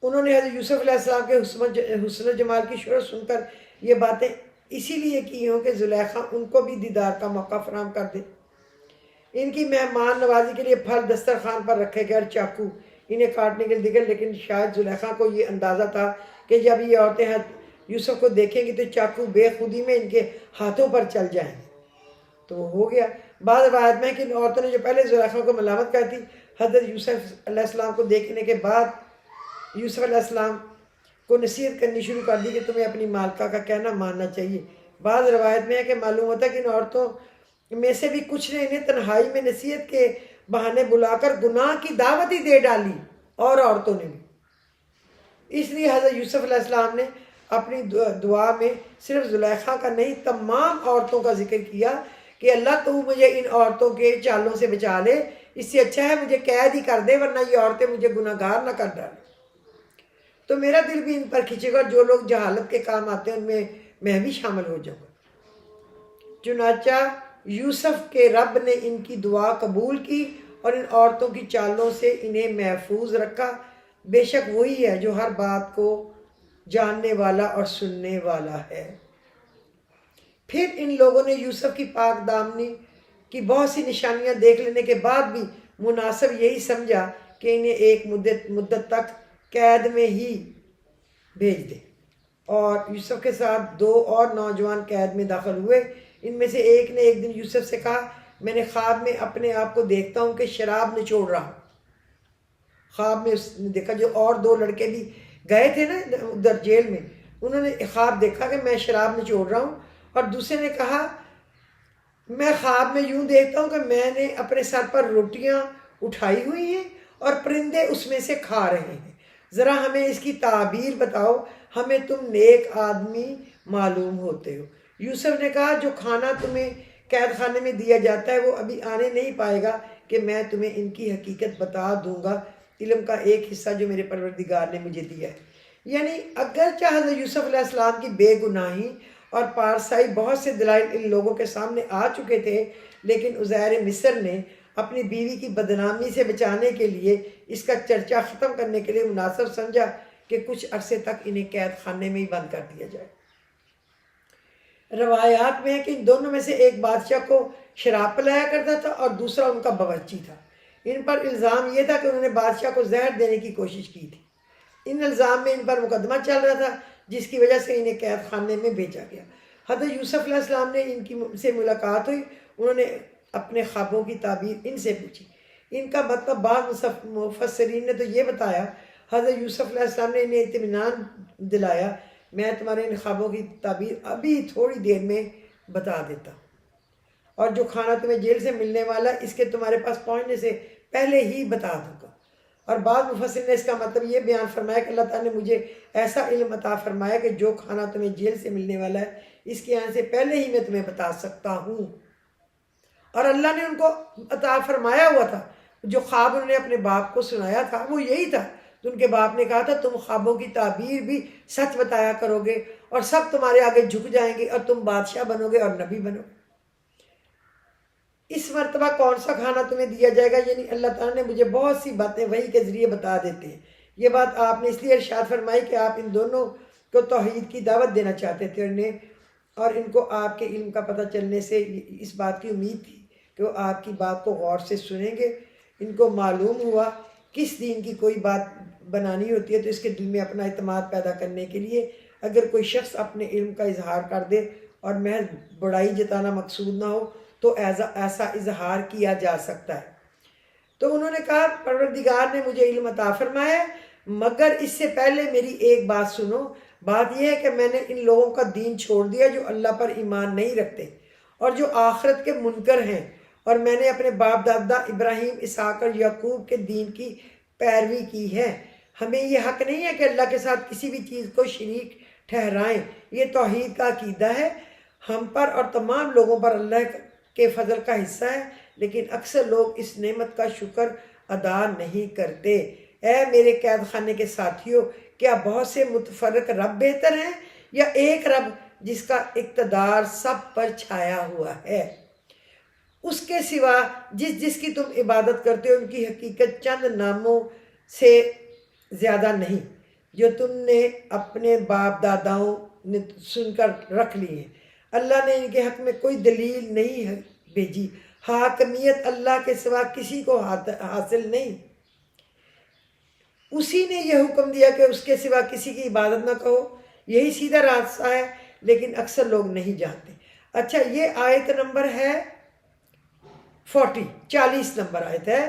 انہوں نے حضرت یوسف علیہ السلام کے حسن و جمال کی شہرت سن کر یہ باتیں اسی لیے کی ہوں کہ زلیخا ان کو بھی دیدار کا موقع فراہم کر دے. ان کی مہمان نوازی کے لیے پھل دسترخوان پر رکھے گئے اور چاقو انہیں کاٹنے کے لیے دیگر، لیکن شاید زلیخا کو یہ اندازہ تھا کہ جب یہ عورتیں یوسف کو دیکھیں گی تو چاقو بے خودی میں ان کے ہاتھوں پر چل جائیں گے. تو وہ ہو گیا. بعض روایت میں کہ ان عورتوں نے جو پہلے زلیخا کو ملامت کر تھی حضرت یوسف علیہ السلام کو دیکھنے کے بعد یوسف علیہ السلام کو نصیحت کرنی شروع کر دی کہ تمہیں اپنی مالکہ کا کہنا ماننا چاہیے. بعض روایت میں ہے کہ معلوم ہوتا ہے کہ ان عورتوں میں سے بھی کچھ نے انہیں تنہائی میں نصیحت کے بہانے بلا کر گناہ کی دعوت ہی دے ڈالی اور عورتوں نے بھی. اس لیے حضرت یوسف علیہ السلام نے اپنی دعا میں صرف زلیخا کا نہیں تمام عورتوں کا ذکر کیا کہ اللہ تو مجھے ان عورتوں کے چالوں سے بچا لے، اس سے اچھا ہے مجھے قید ہی کر دے ورنہ یہ عورتیں مجھے گناہ گار نہ کر ڈالیں. تو میرا دل بھی ان پر کھینچے گا اور جو لوگ جہالت کے کام آتے ہیں ان میں میں بھی شامل ہو جاؤں گا. چنانچہ یوسف کے رب نے ان کی دعا قبول کی اور ان عورتوں کی چالوں سے انہیں محفوظ رکھا. بے شک وہی ہے جو ہر بات کو جاننے والا اور سننے والا ہے. پھر ان لوگوں نے یوسف کی پاک دامنی کی بہت سی نشانیاں دیکھ لینے کے بعد بھی مناسب یہی سمجھا کہ انہیں ایک مدت تک قید میں ہی بھیج دے. اور یوسف کے ساتھ 2 اور نوجوان قید میں داخل ہوئے. ان میں سے ایک نے ایک دن یوسف سے کہا میں نے خواب میں اپنے آپ کو دیکھتا ہوں کہ شراب نچوڑ رہا ہوں. خواب میں اس نے دیکھا جو اور 2 لڑکے بھی گئے تھے نا ادھر جیل میں، انہوں نے خواب دیکھا کہ میں شراب نچوڑ رہا ہوں. اور دوسرے نے کہا میں خواب میں یوں دیکھتا ہوں کہ میں نے اپنے سر پر روٹیاں اٹھائی ہوئی ہیں اور پرندے اس میں سے کھا رہے ہیں، ذرا ہمیں اس کی تعبیر بتاؤ، ہمیں تم نیک آدمی معلوم ہوتے ہو. یوسف نے کہا جو کھانا تمہیں قید خانے میں دیا جاتا ہے وہ ابھی آنے نہیں پائے گا کہ میں تمہیں ان کی حقیقت بتا دوں گا، علم کا ایک حصہ جو میرے پروردگار نے مجھے دیا ہے. یعنی اگرچہ حضرت یوسف علیہ السلام کی بے گناہی اور پارسائی بہت سے دلائل ان لوگوں کے سامنے آ چکے تھے، لیکن عزیر مصر نے اپنی بیوی کی بدنامی سے بچانے کے لیے اس کا چرچا ختم کرنے کے لیے مناسب سمجھا کہ کچھ عرصے تک انہیں قید خانے میں ہی بند کر دیا جائے. روایات میں ہے کہ ان دونوں میں سے ایک بادشاہ کو شراب پلایا کرتا تھا اور دوسرا ان کا باورچی تھا. ان پر الزام یہ تھا کہ انہوں نے بادشاہ کو زہر دینے کی کوشش کی تھی. ان الزام میں ان پر مقدمہ چل رہا تھا جس کی وجہ سے انہیں قید خانے میں بھیجا گیا. حضرت یوسف علیہ السلام نے ان کی سے ملاقات ہوئی، انہوں نے اپنے خوابوں کی تعبیر ان سے پوچھی. ان کا مطلب بعض مفسرین نے تو یہ بتایا حضرت یوسف علیہ السلام نے انہیں اطمینان دلایا میں تمہارے ان خوابوں کی تعبیر ابھی تھوڑی دیر میں بتا دیتا ہوں، اور جو کھانا تمہیں جیل سے ملنے والا اس کے تمہارے پاس پہنچنے سے پہلے ہی بتا دوں گا. اور بعض مفسر نے اس کا مطلب یہ بیان فرمایا کہ اللہ تعالیٰ نے مجھے ایسا علم عطا فرمایا کہ جو کھانا تمہیں جیل سے ملنے والا ہے اس کے آنے سے پہلے ہی میں تمہیں بتا سکتا ہوں۔ اور اللہ نے ان کو عطا فرمایا ہوا تھا، جو خواب انہوں نے اپنے باپ کو سنایا تھا وہ یہی تھا۔ تو ان کے باپ نے کہا تھا تم خوابوں کی تعبیر بھی سچ بتایا کرو گے اور سب تمہارے آگے جھک جائیں گے اور تم بادشاہ بنو گے اور نبی بنو گے۔ اس مرتبہ کون سا کھانا تمہیں دیا جائے گا، یعنی اللہ تعالیٰ نے مجھے بہت سی باتیں وحی کے ذریعے بتا دیتے ہیں۔ یہ بات آپ نے اس لیے ارشاد فرمائی کہ آپ ان دونوں کو توحید کی دعوت دینا چاہتے تھے اور ان کو آپ کے علم کا پتہ چلنے سے اس بات کی امید تھی کہ وہ آپ کی بات کو غور سے سنیں گے۔ ان کو معلوم ہوا کس دین کی کوئی بات بنانی ہوتی ہے تو اس کے دل میں اپنا اعتماد پیدا کرنے کے لیے اگر کوئی شخص اپنے علم کا اظہار کر دے اور محض بڑائی جتانا مقصود نہ ہو تو ایسا اظہار کیا جا سکتا ہے۔ تو انہوں نے کہا پروردگار نے مجھے علم عطا فرمایا ہے، مگر اس سے پہلے میری ایک بات سنو۔ بات یہ ہے کہ میں نے ان لوگوں کا دین چھوڑ دیا جو اللہ پر ایمان نہیں رکھتے اور جو آخرت کے منکر ہیں، اور میں نے اپنے باپ دادا ابراہیم، اسحاق اور یعقوب کے دین کی پیروی کی ہے۔ ہمیں یہ حق نہیں ہے کہ اللہ کے ساتھ کسی بھی چیز کو شریک ٹھہرائیں۔ یہ توحید کا عقیدہ ہے، ہم پر اور تمام لوگوں پر اللہ کے فضل کا حصہ ہے، لیکن اکثر لوگ اس نعمت کا شکر ادا نہیں کرتے۔ اے میرے قید خانے کے ساتھیوں، کیا بہت سے متفرق رب بہتر ہیں یا ایک رب جس کا اقتدار سب پر چھایا ہوا ہے؟ اس کے سوا جس کی تم عبادت کرتے ہو ان کی حقیقت چند ناموں سے زیادہ نہیں جو تم نے اپنے باپ داداؤں نے سن کر رکھ لی ہیں۔ اللہ نے ان کے حق میں کوئی دلیل نہیں بھیجی، حاکمیت اللہ کے سوا کسی کو حاصل نہیں۔ اسی نے یہ حکم دیا کہ اس کے سوا کسی کی عبادت نہ کرو، یہی سیدھا راستہ ہے، لیکن اکثر لوگ نہیں جانتے۔ اچھا، یہ آیت نمبر ہے 40 نمبر آیت ہے۔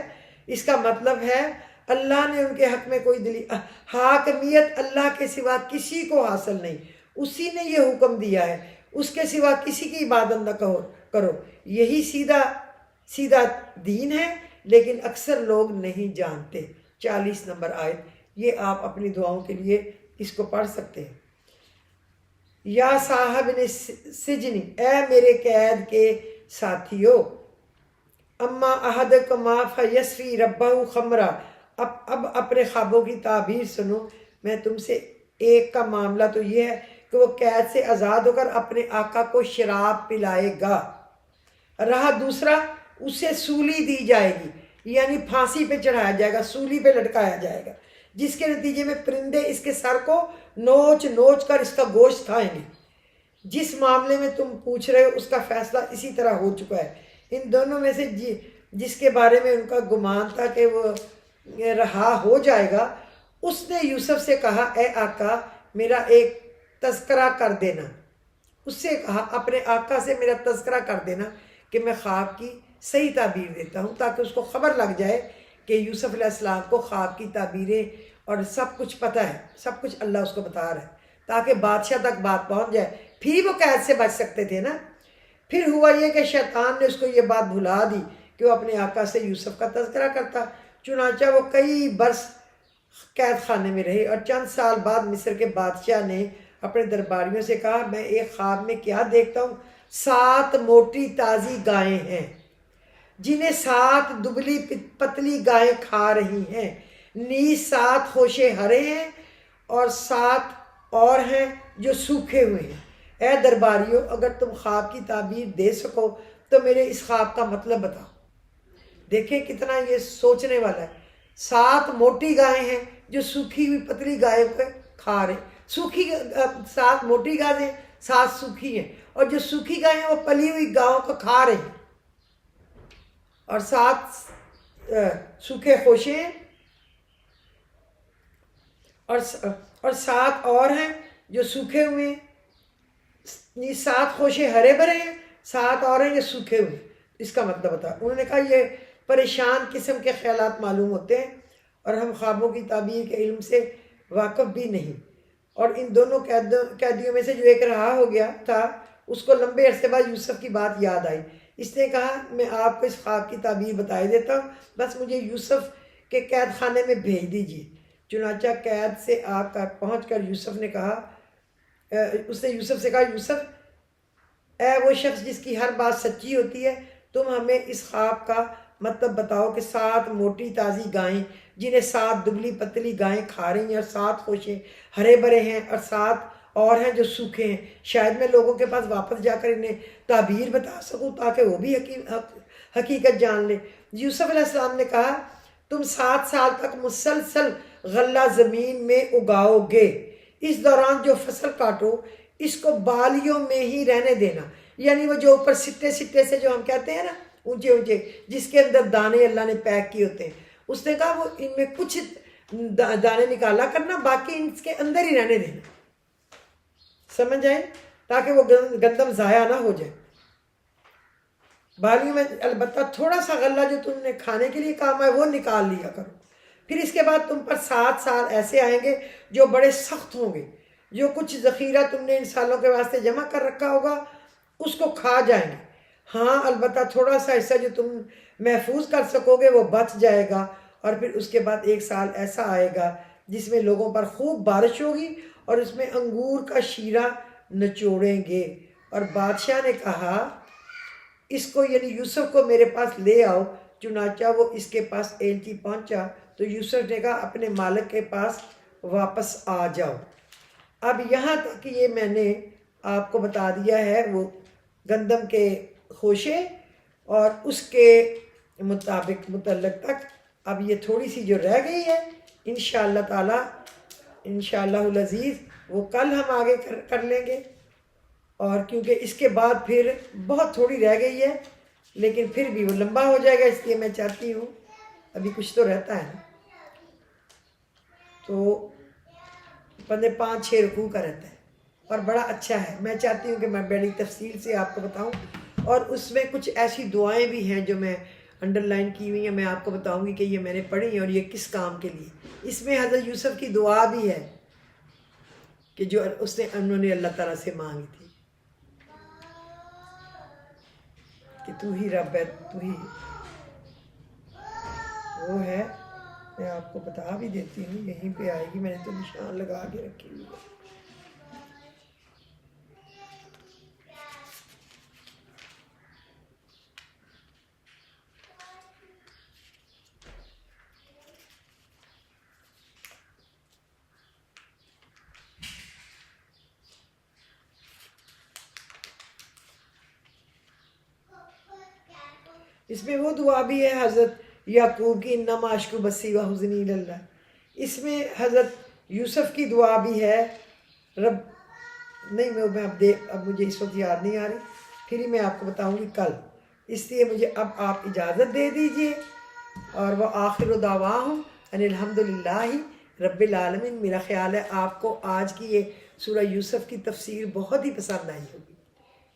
اس کا مطلب ہے اللہ نے ان کے حق میں کوئی دلیل، حاکمیت اللہ کے سوا کسی کو حاصل نہیں، اسی نے یہ حکم دیا ہے اس کے سوا کسی کی عبادت نہ کرو، یہی سیدھا دین ہے، لیکن اکثر لوگ نہیں جانتے۔ 40 نمبر آیت، یہ آپ اپنی دعاؤں کے لیے اس کو پڑھ سکتے ہیں۔ یا صاحب سجن، اے میرے قید کے ساتھیو، اما احدکما فیسفی ربہ خمرہ، اب اپنے خوابوں کی تعبیر سنو۔ میں تم سے ایک کا معاملہ تو یہ ہے کہ وہ قید سے آزاد ہو کر اپنے آقا کو شراب پلائے گا، رہا دوسرا اسے سولی دی جائے گی، یعنی پھانسی پہ چڑھایا جائے گا، سولی پہ لٹکایا جائے گا، جس کے نتیجے میں پرندے اس کے سر کو نوچ کر اس کا گوشت کھائیں گے۔ جس معاملے میں تم پوچھ رہے ہو اس کا فیصلہ اسی طرح ہو چکا ہے۔ ان دونوں میں سے جس کے بارے میں ان کا گمان تھا کہ وہ رہا ہو جائے گا، اس نے یوسف سے کہا اے آقا میرا ایک تذکرہ کر دینا، اس سے کہا اپنے آقا سے میرا تذکرہ کر دینا کہ میں خواب کی صحیح تعبیر دیتا ہوں، تاکہ اس کو خبر لگ جائے کہ یوسف علیہ السلام کو خواب کی تعبیریں اور سب کچھ پتہ ہے، سب کچھ اللہ اس کو بتا رہا ہے، تاکہ بادشاہ تک بات پہنچ جائے، پھر ہی وہ قید سے بچ سکتے تھے نا۔ پھر ہوا یہ کہ شیطان نے اس کو یہ بات بھلا دی کہ وہ اپنے آقا سے یوسف کا تذکرہ کرتا، چنانچہ وہ کئی برس قید خانے میں رہے، اور چند سال بعد مصر کے بادشاہ نے اپنے درباریوں سے کہا میں ایک خواب میں کیا دیکھتا ہوں، 7 موٹی تازی گائیں ہیں جنہیں 7 دبلی پتلی گائیں کھا رہی ہیں، نیز 7 خوشے ہرے ہیں اور 7 اور ہیں جو سوکھے ہوئے ہیں۔ اے درباریوں، اگر تم خواب کی تعبیر دے سکو تو میرے اس خواب کا مطلب بتاؤ۔ دیکھیں کتنا یہ سوچنے والا ہے۔ 7 موٹی گائیں ہیں جو سوکھی ہوئی پتلی گائے کو کھا رہے، 7 موٹی گائیں ہیں، 7 سوکھی ہیں، اور جو سوکھی گائیں ہیں وہ پلی ہوئی گاؤں کو کھا رہی ہیں، اور 7 سوکھے خوشے ہیں، اور 7 اور ہیں جو سوکھے ہوئے ہیں، 7 خوشے ہرے بھرے ہیں، 7 اور ہیں جو سوکھے ہوئے ہیں۔ اس کا مطلب بتا۔ انہوں نے کہا یہ پریشان قسم کے خیالات معلوم ہوتے ہیں اور ہم خوابوں کی تعبیر کے علم سے واقف بھی نہیں۔ اور ان دونوں قیدیوں میں سے جو ایک رہا ہو گیا تھا اس کو لمبے عرصے بعد یوسف کی بات یاد آئی۔ اس نے کہا میں آپ کو اس خواب کی تعبیر بتائے دیتا ہوں، بس مجھے یوسف کہ قید خانے میں بھیج دیجیے۔ چنانچہ قید سے آ کر پہنچ کر یوسف نے کہا، اس نے یوسف سے کہا، یوسف اے وہ شخص جس کی ہر بات سچی ہوتی ہے، تم ہمیں اس خواب کا مطلب بتاؤ کہ 7 موٹی تازی گائیں جنہیں 7 دبلی پتلی گائیں کھا رہی ہیں، اور 7 خوشے ہرے بھرے ہیں، اور 7 اور ہیں جو سوکھے ہیں، شاید میں لوگوں کے پاس واپس جا کر انہیں تعبیر بتا سکوں تاکہ وہ بھی حقیقت جان لیں۔ یوسف علیہ السلام نے کہا، تم 7 سال تک مسلسل غلہ زمین میں اگاؤ گے، اس دوران جو فصل کاٹو اس کو بالیوں میں ہی رہنے دینا، یعنی وہ جو اوپر سٹے سٹے سے جو ہم کہتے ہیں نا، اونچے اونچے، جس کے اندر دانے اللہ نے پیک کیے ہوتے ہیں، اس نے کہا وہ ان میں کچھ دانے نکالا کرنا، باقی ان کے اندر ہی رہنے دینا، سمجھ آئے، تاکہ وہ گندم ضائع نہ ہو جائے۔ بالیوں میں البتہ تھوڑا سا غلہ جو تم نے کھانے کے لیے کام ہے وہ نکال لیا کرو، پھر اس کے بعد تم پر 7 سال ایسے آئیں گے جو بڑے سخت ہوں گے، جو کچھ ذخیرہ تم نے ان سالوں کے واسطے جمع کر رکھا ہوگا اس کو کھا جائیں گے، ہاں البتہ تھوڑا سا حصہ جو تم محفوظ کر سکو گے وہ بچ جائے گا، اور پھر اس کے بعد 1 سال ایسا آئے گا جس میں لوگوں پر خوب بارش ہوگی اور اس میں انگور کا شیرہ نچوڑیں گے۔ اور بادشاہ نے کہا، اس کو یعنی یوسف کو میرے پاس لے آؤ۔ چنانچہ وہ اس کے پاس ایلچی پہنچا تو یوسف نے کہا، اپنے مالک کے پاس واپس آ جاؤ۔ اب یہاں تک کہ یہ میں نے آپ کو بتا دیا ہے وہ گندم کے خوشے اور اس کے متعلق تک۔ اب یہ تھوڑی سی جو رہ گئی ہے انشاءاللہ تعالی، انشاءاللہ العزیز وہ کل ہم آگے کر لیں گے، اور کیونکہ اس کے بعد پھر بہت تھوڑی رہ گئی ہے لیکن پھر بھی وہ لمبا ہو جائے گا، اس لیے میں چاہتی ہوں ابھی کچھ تو رہتا ہے نا، تو 5-6 رکوع کا رہتا ہے اور بڑا اچھا ہے۔ میں چاہتی ہوں کہ میں بڑی تفصیل سے آپ کو بتاؤں، اور اس میں کچھ ایسی دعائیں بھی ہیں جو میں انڈر لائن کی ہوئی ہیں، میں آپ کو بتاؤں گی کہ یہ میں نے پڑھی ہیں اور یہ کس کام کے لیے۔ اس میں حضرت یوسف کی دعا بھی ہے کہ جو انہوں نے اللہ تعالیٰ سے مانگی تھی کہ تو ہی رب ہے، تو ہی وہ ہے۔ میں آپ کو بتا بھی دیتی ہوں، یہیں پہ آئے گی، میں نے تو نشان لگا کے رکھی ہوئی ہے۔ اس میں وہ دعا بھی ہے حضرت یعقوب کی، انما اشکو بثی و حزنی اللہ۔ اس میں حضرت یوسف کی دعا بھی ہے، رب نہیں میں اب مجھے اس وقت یاد نہیں آ رہی، پھر ہی میں آپ کو بتاؤں گی کل، اس لیے مجھے اب آپ اجازت دے دیجئے، اور وہ آخر دعواہم ان الحمدللہ رب العالمین۔ میرا خیال ہے آپ کو آج کی یہ سورہ یوسف کی تفسیر بہت ہی پسند آئی ہوگی،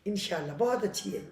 انشاءاللہ بہت اچھی ہے۔